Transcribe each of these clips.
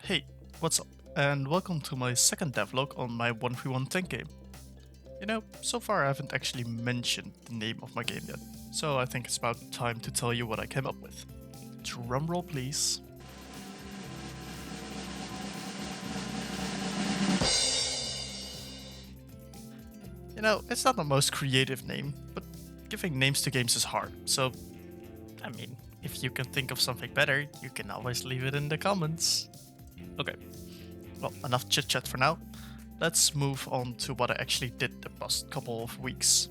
Hey, what's up? And welcome to my second devlog on my 1v1 tank game. So far I haven't actually mentioned the name of my game yet, so I think it's about time to tell you what I came up with. Drumroll please. It's not the most creative name, but giving names to games is hard, so if you can think of something better, you can always leave it in the comments. Okay, well, enough chit chat for now. Let's move on to what I actually did the past couple of weeks.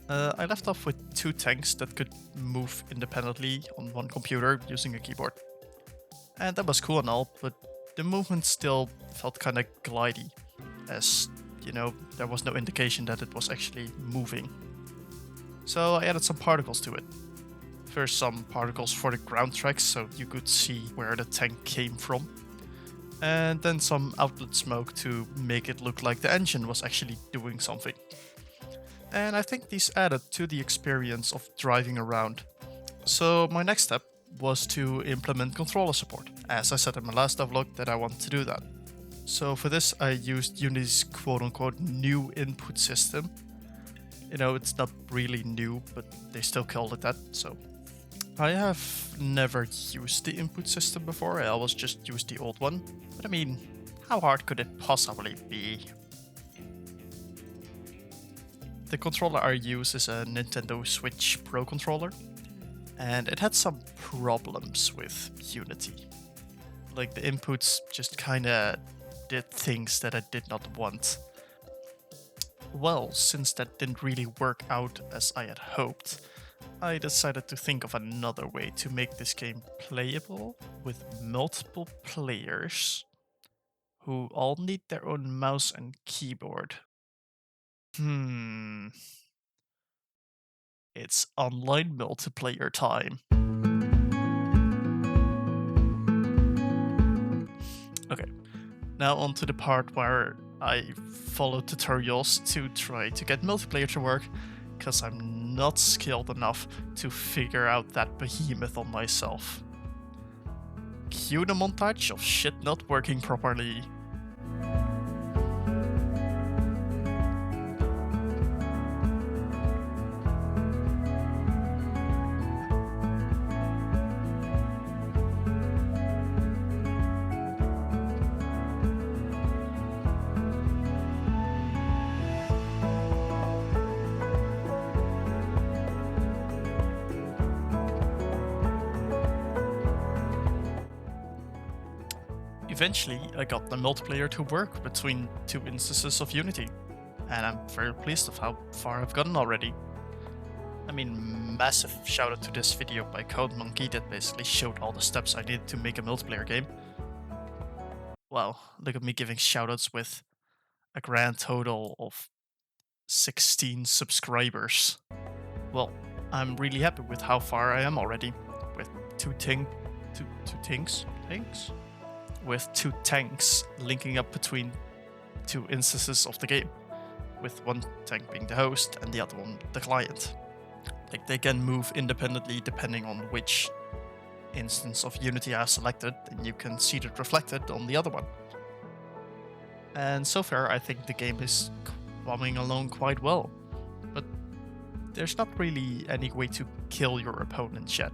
I left off with 2 tanks that could move independently on one computer using a keyboard. And that was cool and all, but the movement still felt kinda glidey, as, there was no indication that it was actually moving. So I added some particles to it. First some particles for the ground tracks so you could see where the tank came from. And then some outlet smoke to make it look like the engine was actually doing something. And I think these added to the experience of driving around. So my next step was to implement controller support, as I said in my last devlog that I wanted to do that. So for this I used Unity's quote-unquote new input system. It's not really new, but they still called it that, so. I have never used the input system before, I always just used the old one. But how hard could it possibly be? The controller I use is a Nintendo Switch Pro controller, and it had some problems with Unity. Like the inputs just kinda did things that I did not want. Well, since that didn't really work out as I had hoped, I decided to think of another way to make this game playable with multiple players who all need their own mouse and keyboard. It's online multiplayer time. Okay, now on to the part where I follow tutorials to try to get multiplayer to work, because I'm not skilled enough to figure out that behemoth on myself. Cue the montage of shit not working properly. Eventually, I got the multiplayer to work between 2 instances of Unity, and I'm very pleased of how far I've gotten already. Massive shout out to this video by Code Monkey that basically showed all the steps I needed to make a multiplayer game. Wow, look at me giving shoutouts with a grand total of 16 subscribers. Well, I'm really happy with how far I am already, with two tanks linking up between 2 instances of the game, with one tank being the host and the other one the client. Like, they can move independently depending on which instance of Unity I have selected, and you can see it reflected on the other one. And so far I think the game is coming along quite well, but there's not really any way to kill your opponent yet,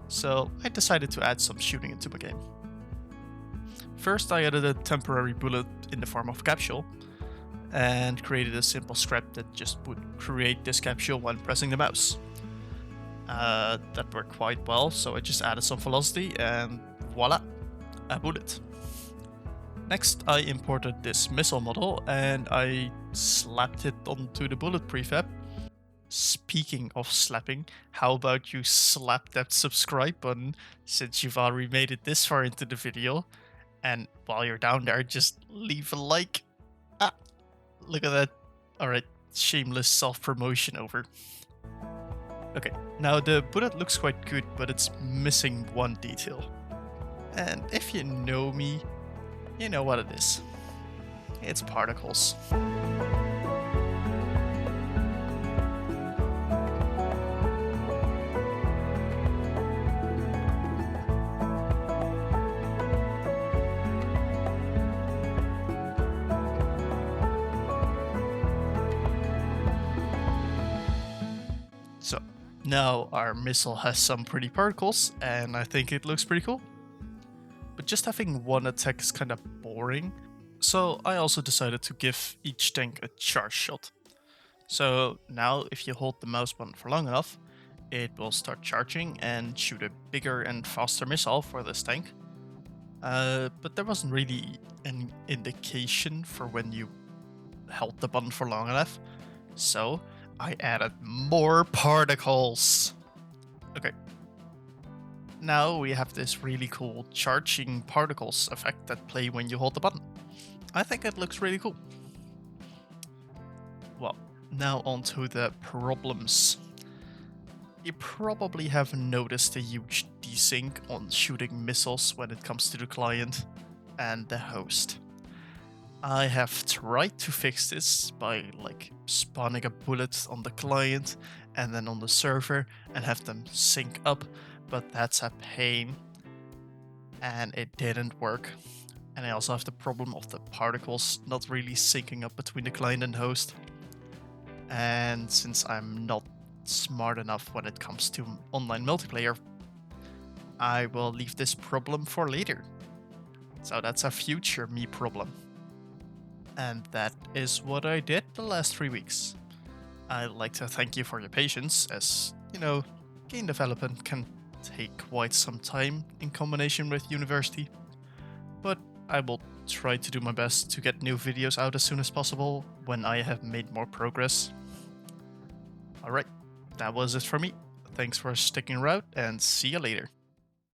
so I decided to add some shooting into my game. First, I added a temporary bullet in the form of a capsule, and created a simple script that just would create this capsule when pressing the mouse. That worked quite well, so I just added some velocity, and voila, a bullet. Next, I imported this missile model, and I slapped it onto the bullet prefab. Speaking of slapping, how about you slap that subscribe button, since you've already made it this far into the video? And while you're down there, just leave a like. Look at that. Alright, shameless self-promotion over. Okay, now the bullet looks quite good, but it's missing one detail. And if you know me, you know what it is. It's particles. Now our missile has some pretty particles, and I think it looks pretty cool. But just having one attack is kind of boring, so I also decided to give each tank a charge shot. So now if you hold the mouse button for long enough, it will start charging and shoot a bigger and faster missile for this tank. But there wasn't really an indication for when you held the button for long enough, so I added more particles. Okay. Now we have this really cool charging particles effect that play when you hold the button. I think it looks really cool. Well, now on to the problems. You probably have noticed a huge desync on shooting missiles when it comes to the client and the host. I have tried to fix this by spawning a bullet on the client and then on the server and have them sync up, but that's a pain and it didn't work. And I also have the problem of the particles not really syncing up between the client and host. And since I'm not smart enough when it comes to online multiplayer, I will leave this problem for later. So that's a future me problem. And that is what I did the last 3 weeks. I'd like to thank you for your patience, as, game development can take quite some time in combination with university. But I will try to do my best to get new videos out as soon as possible when I have made more progress. Alright, that was it for me. Thanks for sticking around and see you later.